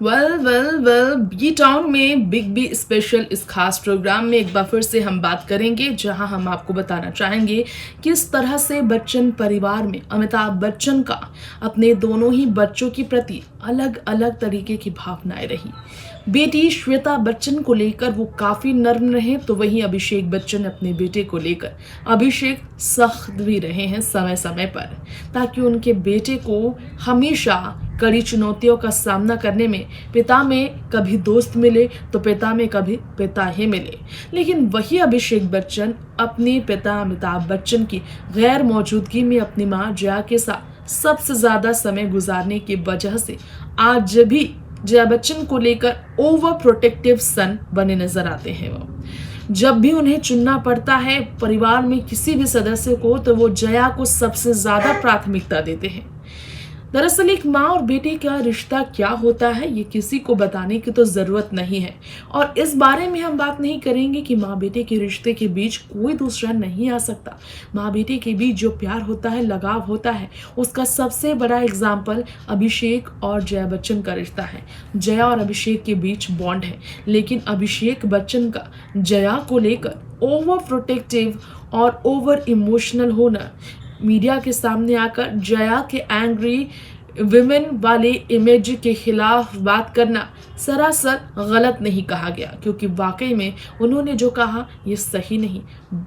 Well well well B town में Big B special इस खास प्रोग्राम में एक बार फिर से हम बात करेंगे, जहां हम आपको बताना चाहेंगे किस तरह से बच्चन परिवार में अमिताभ बच्चन का अपने दोनों ही बच्चों के प्रति अलग अलग तरीके की भावनाएं रही। बेटी श्वेता बच्चन को लेकर वो काफी नर्म रहे, तो वहीं अभिषेक बच्चन अपने बेटे को लेकर अभिषेक सख्त भी रहे हैं समय समय पर, ताकि उनके बेटे को हमेशा कड़ी चुनौतियों का सामना करने में पिता में कभी दोस्त मिले तो पिता में कभी पिता ही मिले। लेकिन वही अभिषेक बच्चन अपने पिता अमिताभ बच्चन की गैर मौजूदगी में अपनी मां जया के साथ सबसे ज्यादा समय गुजारने की वजह से आज भी जया बच्चन को लेकर ओवर प्रोटेक्टिव सन बने नजर आते हैं। वो जब भी उन्हें चुनना पड़ता है परिवार में किसी भी सदस्य को, तो वो जया को सबसे ज्यादा प्राथमिकता देते हैं। दरअसल एक माँ और बेटे का रिश्ता क्या होता है ये किसी को बताने की तो जरूरत नहीं है, और इस बारे में हम बात नहीं करेंगे कि माँ बेटे के रिश्ते के बीच कोई दूसरा नहीं आ सकता। माँ बेटे के बीच जो प्यार होता है, लगाव होता है, उसका सबसे बड़ा एग्जाम्पल अभिषेक और जया बच्चन का रिश्ता है। जया और अभिषेक के बीच बॉन्ड है, लेकिन अभिषेक बच्चन का जया को लेकर ओवर प्रोटेक्टिव और ओवर इमोशनल होना, मीडिया के सामने आकर जया के एंग्री विमेन वाले इमेज के खिलाफ बात करना सरासर गलत नहीं कहा गया, क्योंकि वाकई में उन्होंने जो कहा ये सही नहीं,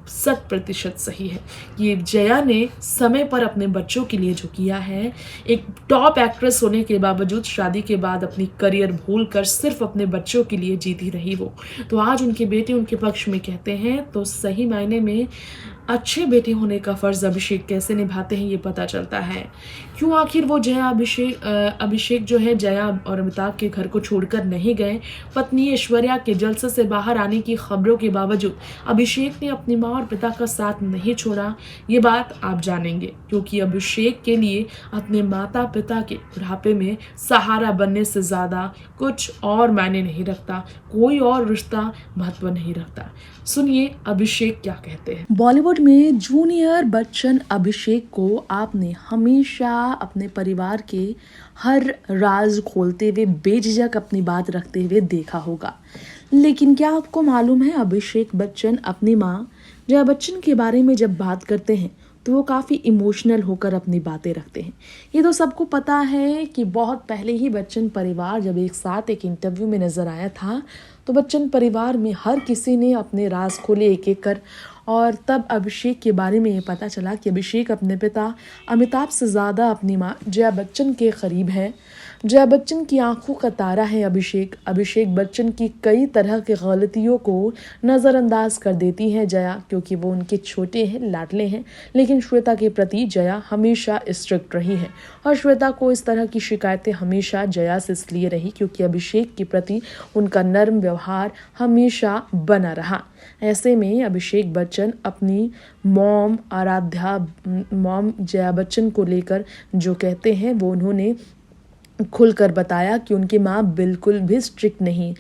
100% सही है। ये जया ने समय पर अपने बच्चों के लिए जो किया है, एक टॉप एक्ट्रेस होने के बावजूद शादी के बाद अपनी करियर भूलकर सिर्फ अपने बच्चों के लिए जीती रही वो, तो आज उनके बेटे उनके पक्ष में कहते हैं तो सही मायने में अच्छे बेटे होने का फर्ज अभिषेक कैसे निभाते हैं ये पता चलता है। क्यों आखिर वो जया अभिषेक जो है जया और अमिताभ के घर को छोड़कर नहीं गए। पत्नी ऐश्वर्या के जलसे से बाहर आने की खबरों के बावजूद अभिषेक ने अपनी माँ और पिता का साथ नहीं छोड़ा, ये बात आप जानेंगे, क्योंकि अभिषेक के लिए अपने माता पिता के बुढ़ापे में सहारा बनने से ज्यादा कुछ और मायने नहीं रखता, कोई और रिश्ता महत्व नहीं रखता। सुनिए अभिषेक क्या कहते हैं। बॉलीवुड में जूनियर बच्चन अभिषेक को आपने हमेशा अपने परिवार के हर राज खोलते हुए बेझिझक अपनी बात रखते हुए देखा होगा। लेकिन क्या आपको मालूम है, अभिषेक बच्चन अपनी माँ जया बच्चन के बारे में जब बात करते हैं तो वो काफ़ी इमोशनल होकर अपनी बातें रखते हैं। ये तो सबको पता है कि बहुत पहले ही बच्चन परिवार जब एक साथ एक इंटरव्यू में नज़र आया था, तो बच्चन परिवार में हर किसी ने अपने राज खोले एक एक कर, और तब अभिषेक के बारे में ये पता चला कि अभिषेक अपने पिता अमिताभ से ज़्यादा अपनी माँ जया बच्चन के करीब है। जया बच्चन की आंखों का तारा है अभिषेक बच्चन की कई तरह के गलतियों को नज़रअंदाज कर देती है जया, क्योंकि वो उनके छोटे हैं, लाडले हैं। लेकिन श्वेता के प्रति जया हमेशा स्ट्रिक्ट रही है, और श्वेता को इस तरह की शिकायतें हमेशा जया से इसलिए रही क्योंकि अभिषेक के प्रति उनका नर्म व्यवहार हमेशा बना रहा। ऐसे में अभिषेक बच्चन अपनी मॉम जया बच्चन को लेकर जो कहते हैं वो उन्होंने खुलकर बताया कि उनकी माँ बिल्कुल भी स्ट्रिक्ट नहीं।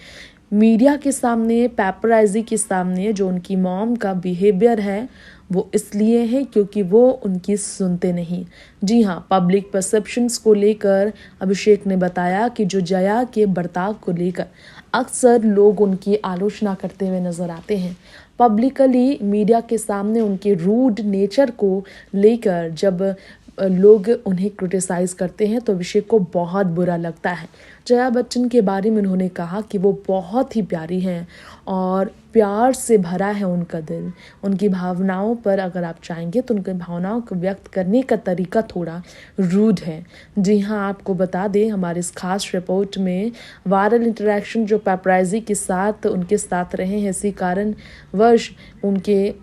मीडिया के सामने, पैपराइजी के सामने जो उनकी मॉम का बिहेवियर है वो इसलिए है क्योंकि वो उनकी सुनते नहीं। जी हाँ, पब्लिक परसेप्शंस को लेकर अभिषेक ने बताया कि जो जया के बर्ताव को लेकर अक्सर लोग उनकी आलोचना करते हुए नजर आते हैं। पब्लिकली मीडिया के सामने उनके रूड नेचर को लेकर जब लोग उन्हें क्रिटिसाइज करते हैं तो अभिषेक को बहुत बुरा लगता है। जया बच्चन के बारे में उन्होंने कहा कि वो बहुत ही प्यारी हैं और प्यार से भरा है उनका दिल। उनकी भावनाओं पर अगर आप चाहेंगे तो उनकी भावनाओं को व्यक्त करने का तरीका थोड़ा रूड है। जी हाँ, आपको बता दें हमारे इस खास रिपोर्ट में वायरल इंटरेक्शन जो पैपराइजी के साथ उनके साथ रहे हैं, इसी कारण वर्ष उनके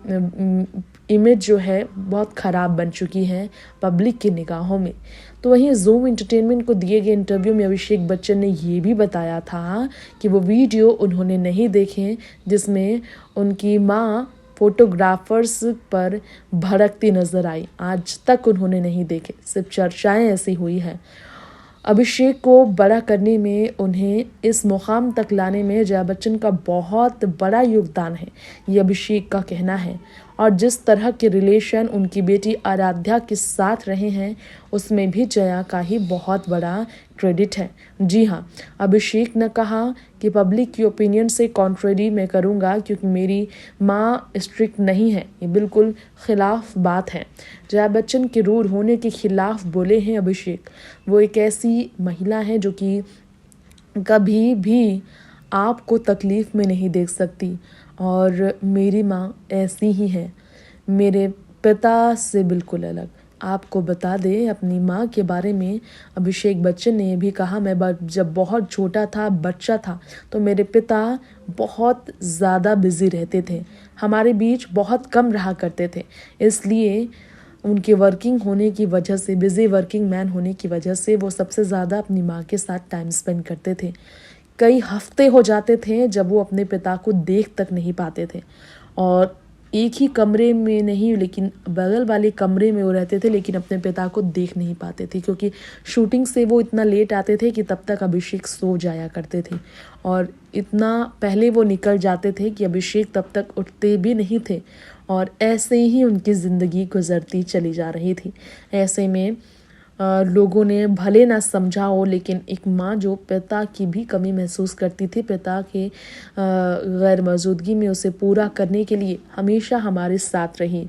इमेज जो है बहुत ख़राब बन चुकी है पब्लिक की निगाहों में। तो वहीं जूम एंटरटेनमेंट को दिए गए इंटरव्यू में अभिषेक बच्चन ने ये भी बताया था कि वो वीडियो उन्होंने नहीं देखे जिसमें उनकी माँ फोटोग्राफर्स पर भड़कती नजर आई। आज तक उन्होंने नहीं देखे, सिर्फ चर्चाएं ऐसी हुई है। अभिषेक को बड़ा करने में, उन्हें इस मुकाम तक लाने में जया बच्चन का बहुत बड़ा योगदान है, ये अभिषेक का कहना है। और जिस तरह के रिलेशन उनकी बेटी आराध्या के साथ रहे हैं उसमें भी जया का ही बहुत बड़ा क्रेडिट है। जी हाँ, अभिषेक ने कहा कि पब्लिक की ओपिनियन से कॉन्ट्रेरी मैं करूँगा क्योंकि मेरी माँ स्ट्रिक्ट नहीं है, ये बिल्कुल खिलाफ बात है। जया बच्चन के रूड होने के खिलाफ बोले हैं अभिषेक। वो एक ऐसी महिला है जो कि कभी भी आपको तकलीफ़ में नहीं देख सकती और मेरी माँ ऐसी ही है, मेरे पिता से बिल्कुल अलग। आपको बता दें अपनी माँ के बारे में अभिषेक बच्चन ने भी कहा, मैं जब बहुत छोटा था, बच्चा था, तो मेरे पिता बहुत ज़्यादा बिज़ी रहते थे, हमारे बीच बहुत कम रहा करते थे। इसलिए उनके वर्किंग होने की वजह से, बिज़ी वर्किंग मैन होने की वजह से वो सबसे ज़्यादा अपनी माँ के साथ टाइम स्पेंड करते थे। कई हफ्ते हो जाते थे जब वो अपने पिता को देख तक नहीं पाते थे और एक ही कमरे में नहीं लेकिन बगल वाले कमरे में वो रहते थे, लेकिन अपने पिता को देख नहीं पाते थे क्योंकि शूटिंग से वो इतना लेट आते थे कि तब तक अभिषेक सो जाया करते थे और इतना पहले वो निकल जाते थे कि अभिषेक तब तक उठते भी नहीं थे और ऐसे ही उनकी ज़िंदगी गुजरती चली जा रही थी। ऐसे में लोगों ने भले ना समझा हो, लेकिन एक माँ जो पिता की भी कमी महसूस करती थी, पिता के गैर मौजूदगी में उसे पूरा करने के लिए हमेशा हमारे साथ रही।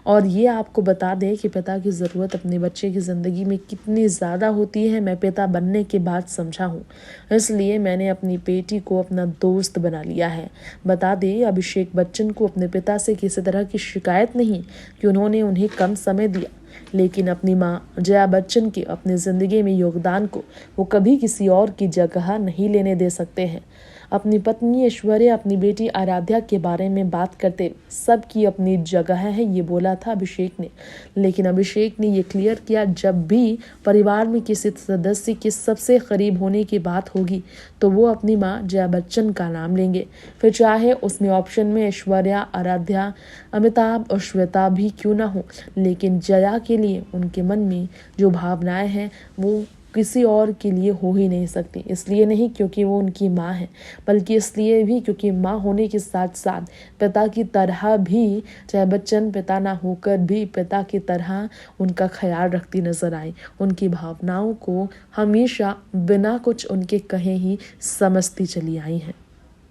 और ये आपको बता दें कि पिता की ज़रूरत अपने बच्चे की ज़िंदगी में कितनी ज़्यादा होती है, मैं पिता बनने के बाद समझा हूँ। इसलिए मैंने अपनी बेटी को अपना दोस्त बना लिया है। बता दें अभिषेक बच्चन को अपने पिता से किसी तरह की शिकायत नहीं कि उन्होंने उन्हें कम समय दिया, लेकिन अपनी माँ जया बच्चन के अपनी ज़िंदगी में योगदान को वो कभी किसी और की जगह नहीं लेने दे सकते हैं। अपनी पत्नी ऐश्वर्या, अपनी बेटी आराध्या के बारे में बात करते सबकी अपनी जगह है, ये बोला था अभिषेक ने। लेकिन अभिषेक ने ये क्लियर किया, जब भी परिवार में किसी सदस्य के सबसे करीब होने की बात होगी तो वो अपनी माँ जया बच्चन का नाम लेंगे, फिर चाहे उसमें ऑप्शन में ऐश्वर्या, आराध्या, अमिताभ और श्वेता भी क्यों ना हो। लेकिन जया के लिए उनके मन में जो भावनाएं हैं वो किसी और के लिए हो ही नहीं सकती। इसलिए नहीं क्योंकि वो उनकी माँ है, बल्कि इसलिए भी क्योंकि माँ होने के साथ साथ पिता की तरह भी जया बच्चन पिता ना होकर भी पिता की तरह उनका ख्याल रखती नजर आई, उनकी भावनाओं को हमेशा बिना कुछ उनके कहे ही समझती चली आई हैं।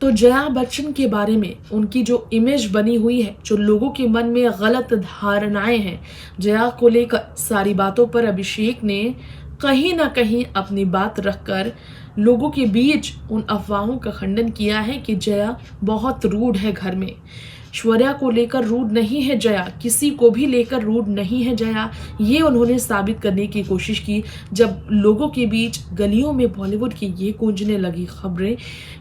तो जया बच्चन के बारे में उनकी जो इमेज बनी हुई है, जो लोगों के मन में गलत धारणाएं हैं जया को लेकर, सारी बातों पर अभिषेक ने कहीं ना कहीं अपनी बात रखकर लोगों के बीच उन अफवाहों का खंडन किया है कि जया बहुत रूड है घर में। ऐश्वर्या को लेकर रूड नहीं है जया, किसी को भी लेकर रूड नहीं है जया, ये उन्होंने साबित करने की कोशिश की जब लोगों के बीच गलियों में बॉलीवुड की ये गूंजने लगी खबरें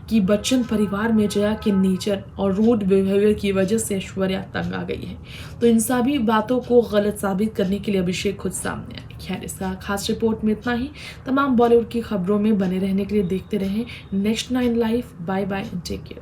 कि बच्चन परिवार में जया के नेचर और रूड बिहेवियर की वजह से ऐश्वर्या तंग आ गई है। तो इन सभी बातों को गलत साबित करने के लिए अभिषेक खुद सामने आए। खैर, इसका खास रिपोर्ट में इतना ही। तमाम बॉलीवुड की खबरों में बने रहने के लिए देखते रहें next 9 live. Bye bye, take care.